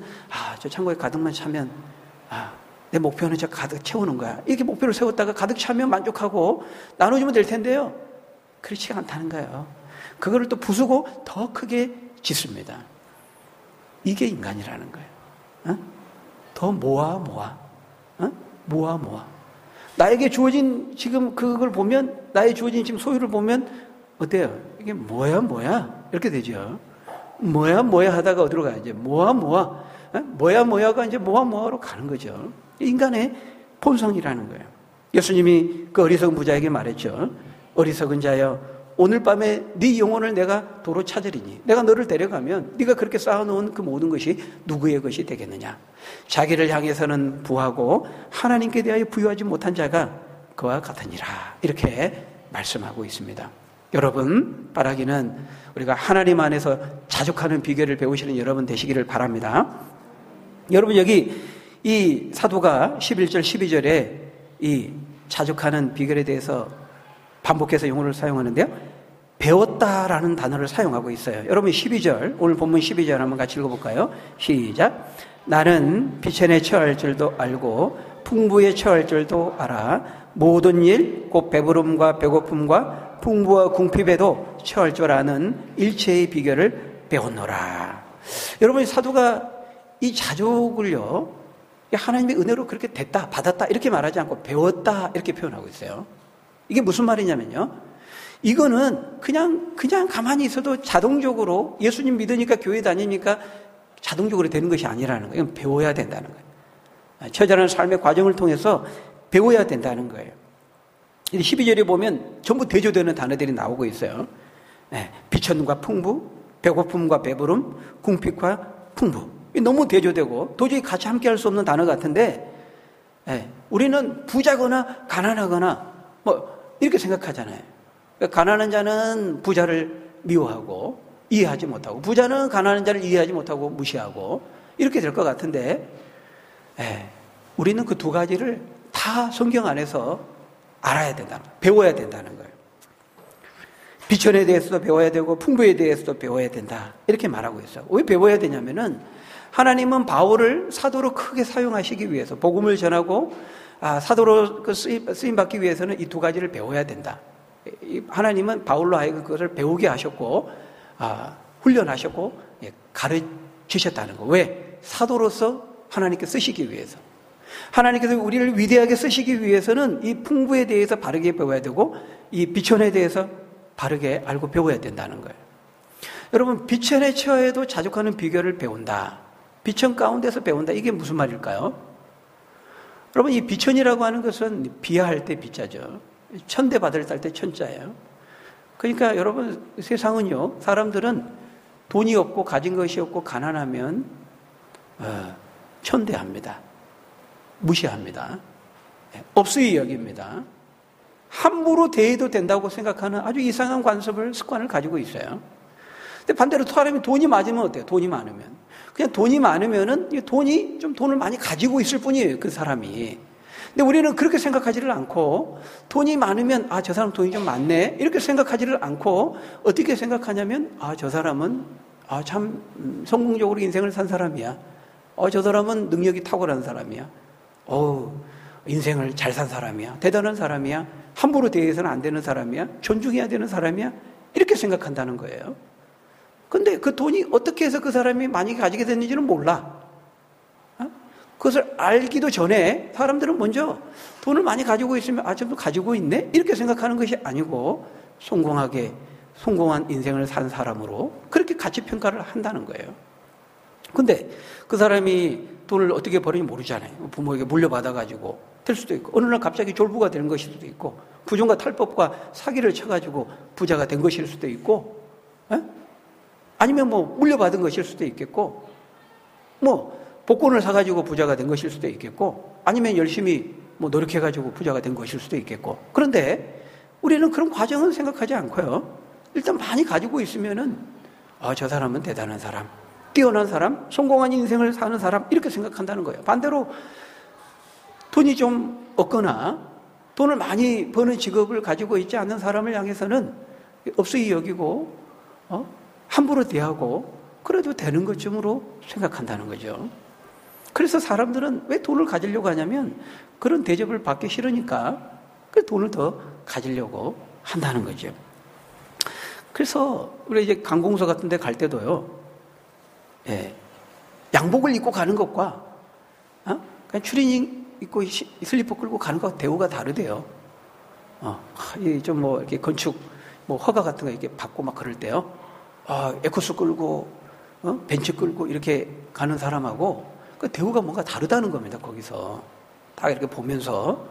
저 창고에 가득만 차면 내 목표는 저 가득 채우는 거야. 이렇게 목표를 세웠다가 가득 차면 만족하고 나눠주면 될 텐데요. 그렇지가 않다는 거예요. 그거를 또 부수고 더 크게 짓습니다. 이게 인간이라는 거예요. 더 모아. 나에게 주어진 지금 그걸 보면, 나의 주어진 지금 소유를 보면 어때요? 이게 뭐야? 이렇게 되죠. 뭐야 하다가 어디로 가야지? 뭐야가 이제 뭐야로 가는 거죠. 인간의 본성이라는 거예요. 예수님이 그 어리석은 부자에게 말했죠. 어리석은 자여, 오늘 밤에 네 영혼을 내가 도로 찾으리니 내가 너를 데려가면 네가 그렇게 쌓아놓은 그 모든 것이 누구의 것이 되겠느냐. 자기를 향해서는 부하고 하나님께 대하여 부유하지 못한 자가 그와 같으니라. 이렇게 말씀하고 있습니다. 여러분, 바라기는 우리가 하나님 안에서 자족하는 비결을 배우시는 여러분 되시기를 바랍니다. 여러분, 여기 이 사도가 11절 12절에 이 자족하는 비결에 대해서 반복해서 용어를 사용하는데요, 배웠다라는 단어를 사용하고 있어요. 여러분 12절, 오늘 본문 12절 한번 같이 읽어볼까요? 시작. 나는 비천에 처할 줄도 알고 풍부에 처할 줄도 알아. 모든 일, 곧 배부름과 배고픔과 풍부와 궁핍에도 처할 줄 아는 일체의 비결을 배웠노라. 여러분, 사도가 이 자족을요, 하나님의 은혜로 그렇게 됐다, 받았다 이렇게 말하지 않고 배웠다 이렇게 표현하고 있어요. 이게 무슨 말이냐면요, 이거는 그냥 가만히 있어도 자동적으로 예수님 믿으니까 교회 다니니까 자동적으로 되는 것이 아니라는 거예요. 이건 배워야 된다는 거예요. 처절한 삶의 과정을 통해서 배워야 된다는 거예요. 12절에 보면 전부 대조되는 단어들이 나오고 있어요. 비천과 풍부, 배고픔과 배부름, 궁핍과 풍부. 너무 대조되고 도저히 같이 함께 할 수 없는 단어 같은데, 우리는 부자거나 가난하거나 이렇게 생각하잖아요. 가난한 자는 부자를 미워하고 이해하지 못하고, 부자는 가난한 자를 이해하지 못하고 무시하고 이렇게 될 것 같은데, 우리는 그 두 가지를 다 성경 안에서 알아야 된다는 거예요. 배워야 된다는 거예요. 비천에 대해서도 배워야 되고 풍부에 대해서도 배워야 된다, 이렇게 말하고 있어요. 왜 배워야 되냐면은 하나님은 바울을 사도로 크게 사용하시기 위해서, 복음을 전하고 사도로 쓰임 받기 위해서는 이 두 가지를 배워야 된다. 하나님은 바울로 하여금 그것을 배우게 하셨고 훈련하셨고 가르치셨다는 거. 왜? 사도로서 하나님께 쓰시기 위해서. 하나님께서 우리를 위대하게 쓰시기 위해서는 이 풍부에 대해서 바르게 배워야 되고 이 비천에 대해서 바르게 알고 배워야 된다는 거예요. 여러분, 비천에 처해도 자족하는 비결을 배운다, 비천 가운데서 배운다, 이게 무슨 말일까요? 여러분, 이 비천이라고 하는 것은 비하할 때 비자죠. 천대받을 때 천자예요. 그러니까 여러분, 세상은요, 사람들은 돈이 없고 가진 것이 없고 가난하면 천대합니다. 무시합니다. 없으이 여깁니다. 함부로 대해도 된다고 생각하는 아주 이상한 습관을 가지고 있어요. 근데 반대로 사람이 돈이 많으면 어때요? 돈이 많으면. 그냥 돈이 많으면은 돈을 많이 가지고 있을 뿐이에요, 그 사람이. 근데 우리는 그렇게 생각하지를 않고, 돈이 많으면, 저 사람 돈이 좀 많네, 이렇게 생각하지를 않고, 어떻게 생각하냐면, 저 사람은, 참, 성공적으로 인생을 산 사람이야. 저 사람은 능력이 탁월한 사람이야. 인생을 잘 산 사람이야. 대단한 사람이야. 함부로 대해서는 안 되는 사람이야. 존중해야 되는 사람이야. 이렇게 생각한다는 거예요. 근데 그 돈이 어떻게 해서 그 사람이 많이 가지게 됐는지는 몰라. 그것을 알기도 전에 사람들은 먼저 돈을 많이 가지고 있으면 좀 가지고 있네? 이렇게 생각하는 것이 아니고 성공한 인생을 산 사람으로 그렇게 가치평가를 한다는 거예요. 근데 그 사람이 돈을 어떻게 버는지 모르잖아요. 부모에게 물려받아가지고 될 수도 있고, 어느 날 갑자기 졸부가 되는 것일 수도 있고, 부정과 탈법과 사기를 쳐가지고 부자가 된 것일 수도 있고, 아니면 물려받은 것일 수도 있겠고, 복권을 사가지고 부자가 된 것일 수도 있겠고, 아니면 열심히 노력해가지고 부자가 된 것일 수도 있겠고. 그런데 우리는 그런 과정은 생각하지 않고요. 일단 많이 가지고 있으면은, 저 사람은 대단한 사람, 뛰어난 사람, 성공한 인생을 사는 사람, 이렇게 생각한다는 거예요. 반대로 돈이 좀 없거나 돈을 많이 버는 직업을 가지고 있지 않는 사람을 향해서는 없으이 여기고 함부로 대하고 그래도 되는 것쯤으로 생각한다는 거죠. 그래서 사람들은 왜 돈을 가지려고 하냐면 그런 대접을 받기 싫으니까 그 돈을 더 가지려고 한다는 거죠. 그래서 우리 이제 관공서 같은 데 갈 때도요, 양복을 입고 가는 것과 그냥 추리닝 입고 슬리퍼 끌고 가는 것 대우가 다르대요. 좀 이렇게 건축 허가 같은 거 이렇게 받고 막 그럴 때요, 에코스 끌고 벤츠 끌고 이렇게 가는 사람하고 그 대우가 뭔가 다르다는 겁니다. 거기서 다 이렇게 보면서.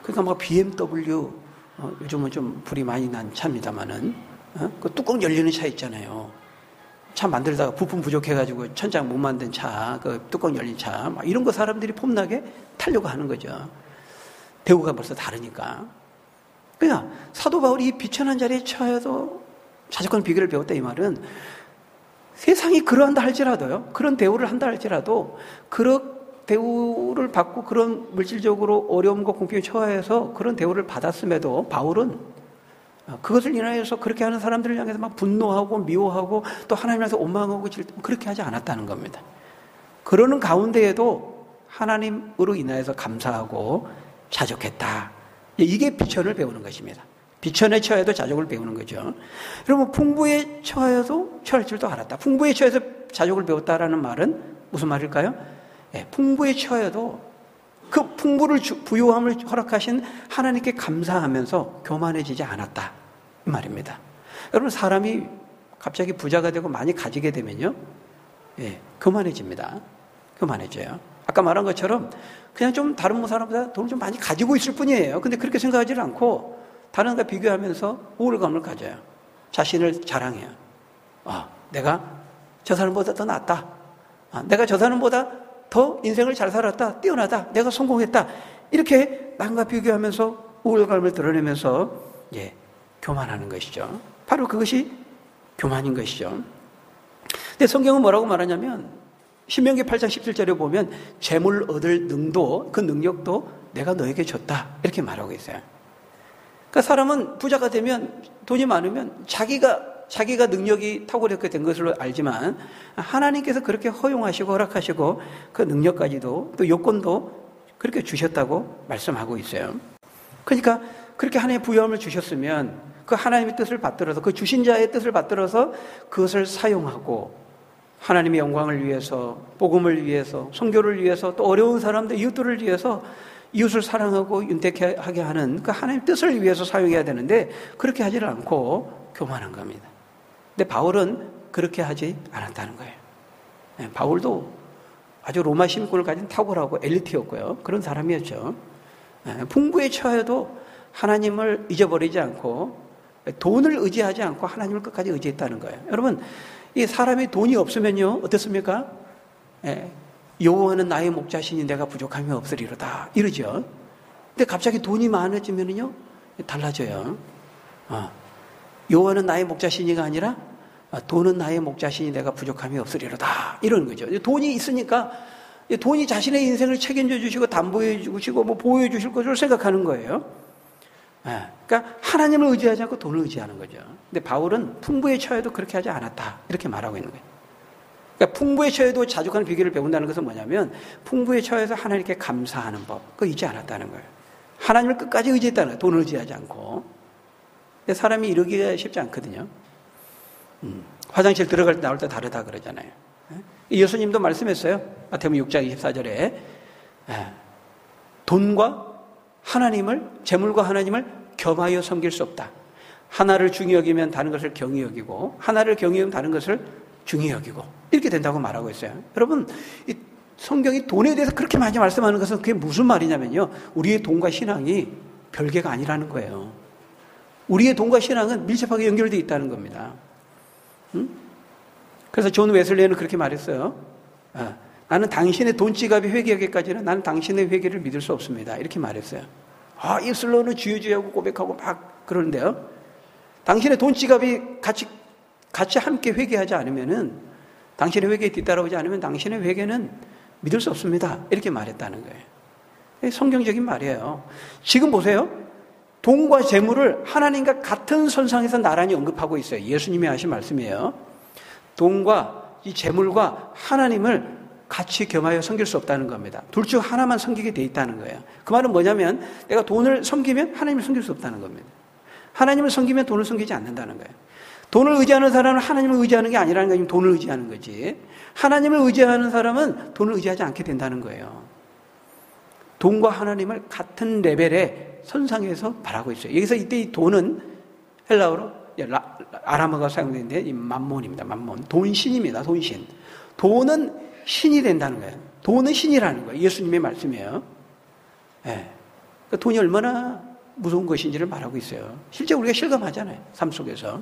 그러니까 BMW, 요즘은 좀 불이 많이 난 차입니다만은 그 뚜껑 열리는 차 있잖아요. 차 만들다가 부품 부족해가지고 천장 못 만든 차, 그 뚜껑 열린 차, 막 이런 거 사람들이 폼나게 타려고 하는 거죠. 대우가 벌써 다르니까. 그냥 사도 바울이 이 비천한 자리에 처해도 자족하는 비결을 배웠다, 이 말은 세상이 그러한다 할지라도요, 그런 대우를 한다 할지라도 그런 대우를 받고 그런 물질적으로 어려움과 공평에 처해서 그런 대우를 받았음에도 바울은 그것을 인하여서 그렇게 하는 사람들을 향해서 막 분노하고 미워하고 또 하나님께서 원망하고 그렇게 하지 않았다는 겁니다. 그러는 가운데에도 하나님으로 인하여서 감사하고 자족했다. 이게 비천을 배우는 것입니다. 비천에 처해도 자족을 배우는 거죠. 여러분, 풍부에 처해도 처할 줄도 알았다. 풍부에 처해서 자족을 배웠다라는 말은 무슨 말일까요? 풍부에 처해도 그 풍부를 부유함을 허락하신 하나님께 감사하면서 교만해지지 않았다, 이 말입니다. 여러분, 사람이 갑자기 부자가 되고 많이 가지게 되면요, 교만해집니다. 교만해져요. 아까 말한 것처럼 그냥 좀 다른 사람보다 돈을 좀 많이 가지고 있을 뿐이에요. 근데 그렇게 생각하지를 않고 다른 것과 비교하면서 우월감을 가져요. 자신을 자랑해요. 내가 저 사람보다 더 낫다. 내가 저 사람보다 더 인생을 잘 살았다. 뛰어나다. 내가 성공했다. 이렇게 남과 비교하면서 우월감을 드러내면서 교만하는 것이죠. 바로 그것이 교만인 것이죠. 근데 성경은 뭐라고 말하냐면 신명기 8장 17절에 보면 재물 얻을 능도 그 능력도 내가 너에게 줬다 이렇게 말하고 있어요. 그러니까 사람은 부자가 되면 돈이 많으면 자기가 능력이 탁월하게 된 것으로 알지만 하나님께서 그렇게 허용하시고 허락하시고 그 능력까지도 또 요건도 그렇게 주셨다고 말씀하고 있어요. 그러니까 그렇게 하나님의 부여함을 주셨으면 그 하나님의 뜻을 받들어서 그 주신 자의 뜻을 받들어서 그것을 사용하고 하나님의 영광을 위해서 복음을 위해서 선교를 위해서 또 어려운 사람들 이웃들을 위해서 이웃을 사랑하고 윤택하게 하는 그 하나님의 뜻을 위해서 사용해야 되는데 그렇게 하지를 않고 교만한 겁니다. 근데 바울은 그렇게 하지 않았다는 거예요. 바울도 아주 로마 시민권을 가진 탁월하고 엘리트였고요. 그런 사람이었죠. 풍부에 처해도 하나님을 잊어버리지 않고 돈을 의지하지 않고 하나님을 끝까지 의지했다는 거예요. 여러분, 이 사람이 돈이 없으면요 어떻습니까? 여호와는 나의 목자시니 내가 부족함이 없으리로다 이러죠. 근데 갑자기 돈이 많아지면요 달라져요. 여호와는 나의 목자시니가 아니라 돈은 나의 목자시니 내가 부족함이 없으리로다 이러는 거죠. 돈이 있으니까 돈이 자신의 인생을 책임져 주시고 담보해 주시고 뭐 보호해 주실 것을 생각하는 거예요. 그러니까 하나님을 의지하지 않고 돈을 의지하는 거죠. 근데 바울은 풍부에 처해도 그렇게 하지 않았다 이렇게 말하고 있는 거예요. 그러니까 풍부에 처해도 자족하는 비결을 배운다는 것은 뭐냐면 풍부에 처해서 하나님께 감사하는 법 그거 잊지 않았다는 거예요. 하나님을 끝까지 의지했다는 거예요. 돈을 의지하지 않고. 근데 사람이 이러기가 쉽지 않거든요. 화장실 들어갈 때 나올 때 다르다 그러잖아요. 예수님도 말씀했어요. 마태복음 6장 24절에 돈과 하나님을 재물과 하나님을 겸하여 섬길 수 없다. 하나를 중히 여기면 다른 것을 경히 여기고 하나를 경히 여기면 다른 것을 중히 여기고 이렇게 된다고 말하고 있어요. 여러분 이 성경이 돈에 대해서 그렇게 많이 말씀하는 것은 그게 무슨 말이냐면요 우리의 돈과 신앙이 별개가 아니라는 거예요. 우리의 돈과 신앙은 밀접하게 연결되어 있다는 겁니다. 그래서 존 웨슬리는 그렇게 말했어요. 나는 당신의 돈 지갑이 회개하기까지는 나는 당신의 회개를 믿을 수 없습니다. 이렇게 말했어요. 입술로는 주여주여하고 고백하고 막 그러는데요. 당신의 돈 지갑이 같이 함께 회개하지 않으면은 당신의 회개에 뒤따라오지 않으면 당신의 회개는 믿을 수 없습니다. 이렇게 말했다는 거예요. 성경적인 말이에요. 지금 보세요. 돈과 재물을 하나님과 같은 선상에서 나란히 언급하고 있어요. 예수님이 하신 말씀이에요. 돈과 이 재물과 하나님을 같이 겸하여 섬길 수 없다는 겁니다. 둘 중 하나만 섬기게 돼 있다는 거예요. 그 말은 뭐냐면 내가 돈을 섬기면 하나님을 섬길 수 없다는 겁니다. 하나님을 섬기면 돈을 섬기지 않는다는 거예요. 돈을 의지하는 사람은 하나님을 의지하는 게 아니라는 거지 돈을 의지하는 거지. 하나님을 의지하는 사람은 돈을 의지하지 않게 된다는 거예요. 돈과 하나님을 같은 레벨의 선상에서 바라고 있어요. 여기서 이때 이 돈은 헬라어로 아람어가 사용되는데 이 맘몬입니다. 맘몬. 돈신입니다. 돈신. 돈은 신이 된다는 거예요. 돈은 신이라는 거예요. 예수님의 말씀이에요. 그러니까 돈이 얼마나 무서운 것인지를 말하고 있어요. 실제 우리가 실감하잖아요. 삶 속에서.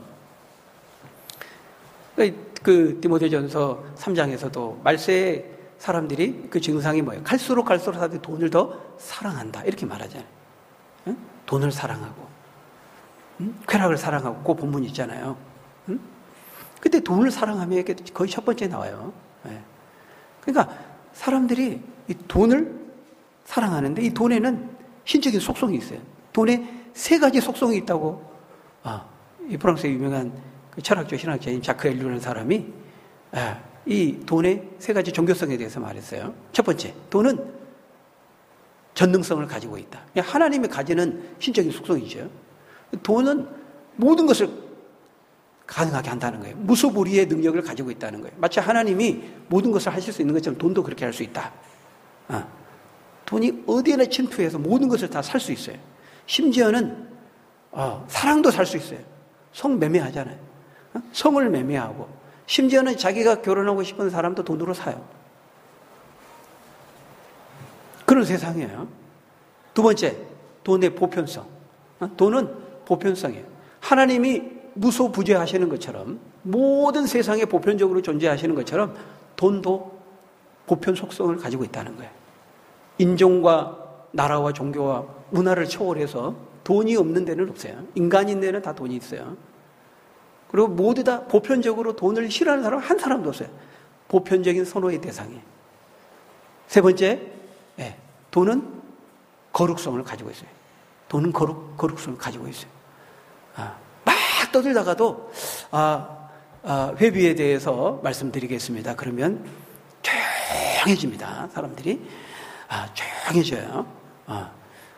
그 디모데전서 3장에서도 말세의 사람들이 그 증상이 뭐예요? 갈수록 사람들이 돈을 더 사랑한다. 이렇게 말하잖아요. 돈을 사랑하고 쾌락을 사랑하고 그 본문이 있잖아요. 근데 돈을 사랑하면 이게 거의 첫 번째 나와요. 그러니까 사람들이 이 돈을 사랑하는데 이 돈에는 신적인 속성이 있어요. 돈에 3가지 속성이 있다고 이 프랑스의 유명한 그 철학자 신학자인 자크 엘류라는 사람이 이 돈의 3가지 종교성에 대해서 말했어요. 첫 번째, 돈은 전능성을 가지고 있다. 하나님이 가지는 신적인 속성이죠. 돈은 모든 것을 가능하게 한다는 거예요. 무소불위의 능력을 가지고 있다는 거예요. 마치 하나님이 모든 것을 하실 수 있는 것처럼 돈도 그렇게 할 수 있다. 돈이 어디에나 침투해서 모든 것을 다 살 수 있어요. 심지어는 사랑도 살 수 있어요. 성 매매하잖아요. 성을 매매하고 심지어는 자기가 결혼하고 싶은 사람도 돈으로 사요. 그런 세상이에요. 두 번째, 돈의 보편성. 돈은 보편성이에요. 하나님이 무소부재하시는 것처럼 모든 세상에 보편적으로 존재하시는 것처럼 돈도 보편 속성을 가지고 있다는 거예요. 인종과 나라와 종교와 문화를 초월해서 돈이 없는 데는 없어요. 인간인 데는 다 돈이 있어요. 그리고 모두 다 보편적으로 돈을 싫어하는 사람 한 사람도 없어요. 보편적인 선호의 대상이. 세 번째, 돈은 거룩성을 가지고 있어요. 돈은 거룩성을 가지고 있어요. 막 떠들다가도 회비에 대해서 말씀드리겠습니다. 그러면 조용해집니다. 사람들이 조용해져요.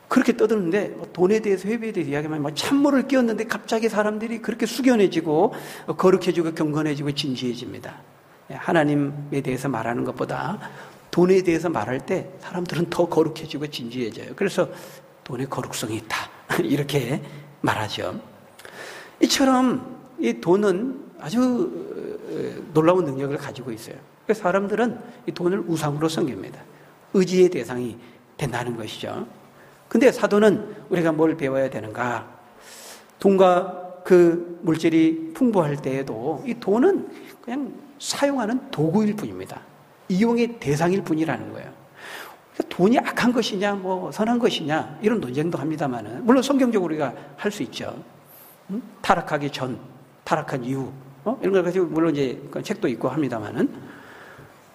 그렇게 떠드는데 돈에 대해서 회비에 대해서 이야기하면 찬물을 끼얹는데 갑자기 사람들이 그렇게 숙연해지고 거룩해지고 경건해지고 진지해집니다. 하나님에 대해서 말하는 것보다 돈에 대해서 말할 때 사람들은 더 거룩해지고 진지해져요. 그래서 돈에 거룩성이 있다 이렇게 말하죠. 이처럼 이 돈은 아주 놀라운 능력을 가지고 있어요. 그래서 사람들은 이 돈을 우상으로 섬깁니다. 의지의 대상이 된다는 것이죠. 근데 사도는 우리가 뭘 배워야 되는가? 돈과 그 물질이 풍부할 때에도 이 돈은 그냥 사용하는 도구일 뿐입니다. 이용의 대상일 뿐이라는 거예요. 그러니까 돈이 악한 것이냐, 선한 것이냐, 이런 논쟁도 합니다만은, 물론 성경적으로 우리가 할 수 있죠. 타락하기 전, 타락한 이후, 이런 걸 가지고 물론 이제 책도 있고 합니다만은,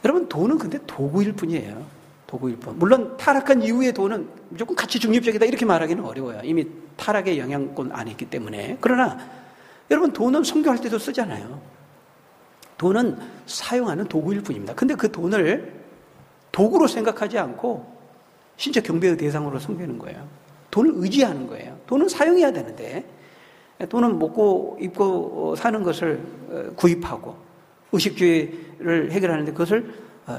여러분 돈은 근데 도구일 뿐이에요. 도구일 뿐. 물론 타락한 이후의 돈은 무조건 가치 중립적이다 이렇게 말하기는 어려워요. 이미 타락의 영향권 안에 있기 때문에. 그러나 여러분 돈은 성교할 때도 쓰잖아요. 돈은 사용하는 도구일 뿐입니다. 근데 그 돈을 도구로 생각하지 않고 진짜 경배의 대상으로 섬기는 거예요. 돈을 의지하는 거예요. 돈은 사용해야 되는데 돈은 먹고 입고 사는 것을 구입하고 의식주를 해결하는데 그것을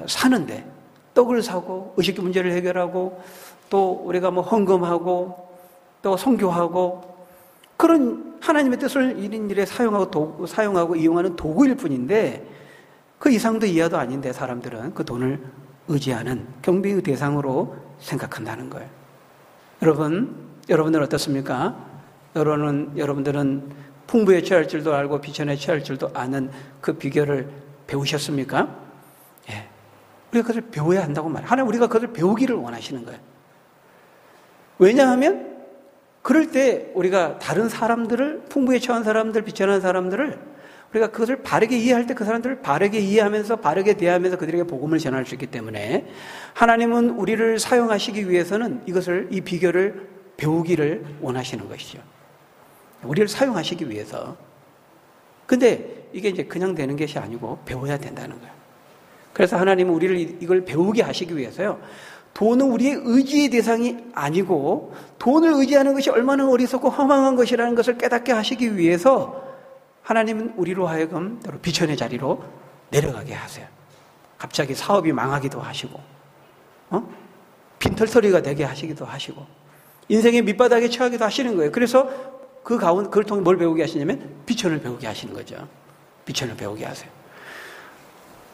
사는데 떡을 사고 의식주 문제를 해결하고 또 우리가 헌금하고 또 선교하고 그런 하나님의 뜻을 일인 일에 사용하고 이용하는 도구일 뿐인데 그 이상도 이하도 아닌데 사람들은 그 돈을 의지하는 경배의 대상으로 생각한다는 거예요. 여러분들은 어떻습니까? 여러분들은 풍부에 취할 줄도 알고 비천에 취할 줄도 아는 그 비결을 배우셨습니까? 예. 우리가 그것을 배워야 한다고 말해요. 하나님 우리가 그것을 배우기를 원하시는 거예요. 왜냐하면 그럴 때 우리가 다른 사람들을 풍부에 처한 사람들, 비천한 사람들을 우리가 그것을 바르게 이해할 때 그 사람들을 바르게 이해하면서 바르게 대하면서 그들에게 복음을 전할 수 있기 때문에 하나님은 우리를 사용하시기 위해서는 이 비결을 배우기를 원하시는 것이죠. 우리를 사용하시기 위해서. 근데 이게 이제 그냥 되는 것이 아니고 배워야 된다는 거예요. 그래서 하나님은 우리를 이걸 배우게 하시기 위해서요. 돈은 우리의 의지의 대상이 아니고 돈을 의지하는 것이 얼마나 어리석고 허망한 것이라는 것을 깨닫게 하시기 위해서 하나님은 우리로 하여금 비천의 자리로 내려가게 하세요. 갑자기 사업이 망하기도 하시고 빈털터리가 되게 하시기도 하시고 인생의 밑바닥에 처하기도 하시는 거예요. 그래서 그걸 통해 뭘 배우게 하시냐면 비천을 배우게 하시는 거죠. 비천을 배우게 하세요.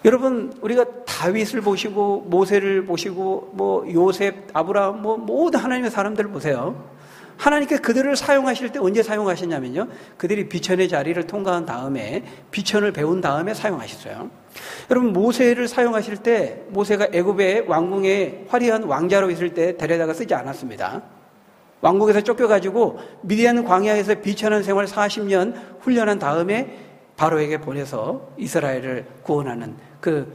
여러분 우리가 다윗을 보시고 모세를 보시고 요셉, 아브라함 모든 하나님의 사람들을 보세요. 하나님께 그들을 사용하실 때 언제 사용하시냐면요. 그들이 비천의 자리를 통과한 다음에 비천을 배운 다음에 사용하셨어요. 여러분 모세를 사용하실 때 모세가 애굽의 왕궁에 화려한 왕자로 있을 때 데려다가 쓰지 않았습니다. 왕궁에서 쫓겨가지고 미디안 광야에서 비천한 생활 40년 훈련한 다음에 바로에게 보내서 이스라엘을 구원하는 그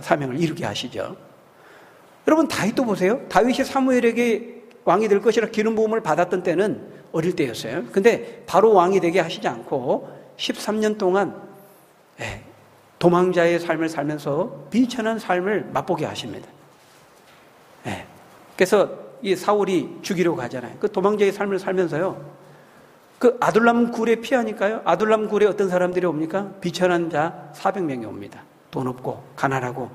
사명을 이루게 하시죠. 여러분 다윗도 보세요. 다윗이 사무엘에게 왕이 될 것이라 기름 부음을 받았던 때는 어릴 때였어요. 근데 바로 왕이 되게 하시지 않고 13년 동안 도망자의 삶을 살면서 비천한 삶을 맛보게 하십니다. 그래서 이 사울이 죽이려고 하잖아요. 그 도망자의 삶을 살면서요. 그 아둘람 굴에 피하니까요. 아둘람 굴에 어떤 사람들이 옵니까? 비천한 자 400명이 옵니다. 돈 없고 가난하고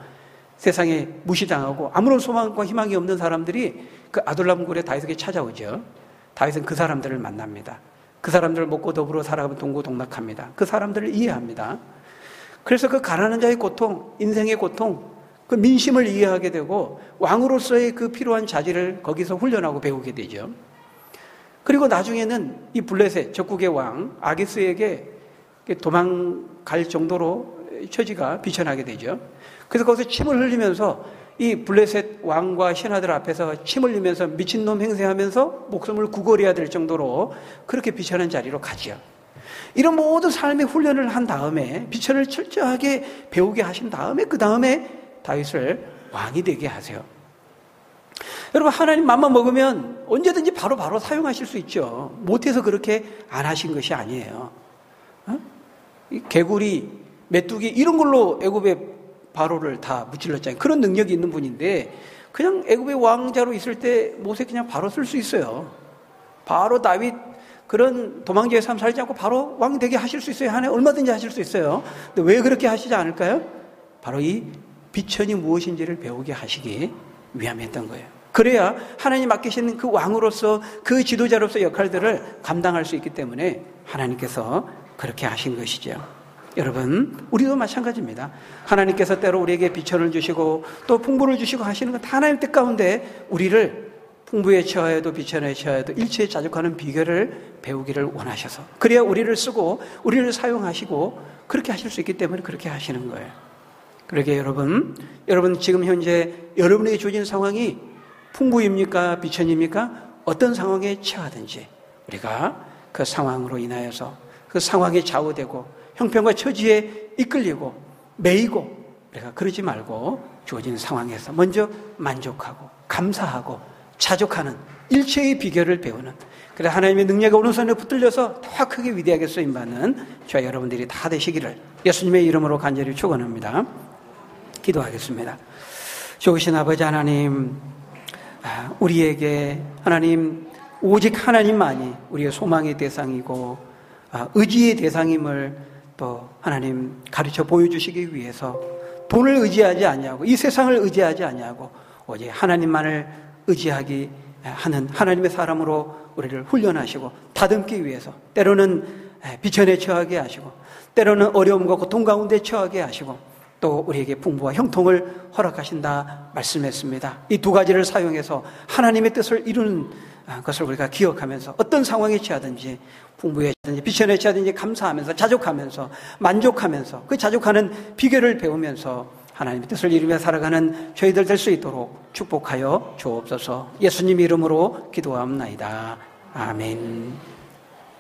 세상에 무시당하고 아무런 소망과 희망이 없는 사람들이 그 아둘람 굴에 다윗에게 찾아오죠. 다윗은 그 사람들을 만납니다. 그 사람들을 먹고 더불어 살아가면 동고동락합니다. 그 사람들을 이해합니다. 그래서 그 가난한 자의 고통, 인생의 고통, 그 민심을 이해하게 되고 왕으로서의 그 필요한 자질을 거기서 훈련하고 배우게 되죠. 그리고 나중에는 이 블레셋 적국의 왕 아기스에게 도망갈 정도로 처지가 비천하게 되죠. 그래서 거기서 침을 흘리면서 이 블레셋 왕과 신하들 앞에서 침 흘리면서 미친놈 행세하면서 목숨을 구걸해야 될 정도로 그렇게 비천한 자리로 가지요. 이런 모든 삶의 훈련을 한 다음에 비천을 철저하게 배우게 하신 다음에 그 다음에 다윗을 왕이 되게 하세요. 여러분, 하나님 맘만 먹으면 언제든지 바로 사용하실 수 있죠. 못해서 그렇게 안 하신 것이 아니에요. 이 개구리, 메뚜기 이런 걸로 애굽의 바로를 다 무찔렀잖아요. 그런 능력이 있는 분인데 그냥 애굽의 왕자로 있을 때 모세 그냥 바로 쓸 수 있어요. 바로 다윗 그런 도망자의 삶 살지 않고 바로 왕 되게 하실 수 있어요. 하나님 얼마든지 하실 수 있어요. 근데 왜 그렇게 하시지 않을까요? 바로 이 비천이 무엇인지를 배우게 하시기 위함이었던 거예요. 그래야 하나님 맡기신 그 왕으로서 그 지도자로서 역할들을 감당할 수 있기 때문에 하나님께서 그렇게 하신 것이죠. 여러분, 우리도 마찬가지입니다. 하나님께서 때로 우리에게 비천을 주시고 또 풍부를 주시고 하시는 건 다 하나님 뜻 가운데 우리를 풍부에 처하여도 비천에 처하여도 일체에 자족하는 비결을 배우기를 원하셔서 그래야 우리를 쓰고 우리를 사용하시고 그렇게 하실 수 있기 때문에 그렇게 하시는 거예요. 그러게 여러분 지금 현재 여러분에게 주어진 상황이 풍부입니까? 비천입니까? 어떤 상황에 처하든지 우리가 그 상황으로 인하여서 그 상황에 좌우되고 형편과 처지에 이끌리고 매이고 우리가 그러지 말고 주어진 상황에서 먼저 만족하고 감사하고 자족하는 일체의 비결을 배우는, 그래 하나님의 능력의 오른손에 붙들려서 더 크게 위대하게 쓰임받는 저와 여러분들이 다 되시기를 예수님의 이름으로 간절히 축원합니다. 기도하겠습니다. 좋으신 아버지 하나님, 우리에게 하나님 오직 하나님만이 우리의 소망의 대상이고 의지의 대상임을 또 하나님 가르쳐 보여주시기 위해서 돈을 의지하지 아니하고 이 세상을 의지하지 아니하고 오직 하나님만을 의지하기 하는 하나님의 사람으로 우리를 훈련하시고 다듬기 위해서 때로는 비천에 처하게 하시고 때로는 어려움과 고통 가운데 처하게 하시고 또 우리에게 풍부와 형통을 허락하신다 말씀했습니다. 이 두 가지를 사용해서 하나님의 뜻을 이루는 것을 우리가 기억하면서 어떤 상황에 처하든지 풍부에 처하든지 비천에 처하든지 감사하면서 자족하면서 만족하면서 그 자족하는 비결을 배우면서 하나님의 뜻을 이루며 살아가는 저희들 될 수 있도록 축복하여 주옵소서. 예수님 이름으로 기도합나이다. 아멘.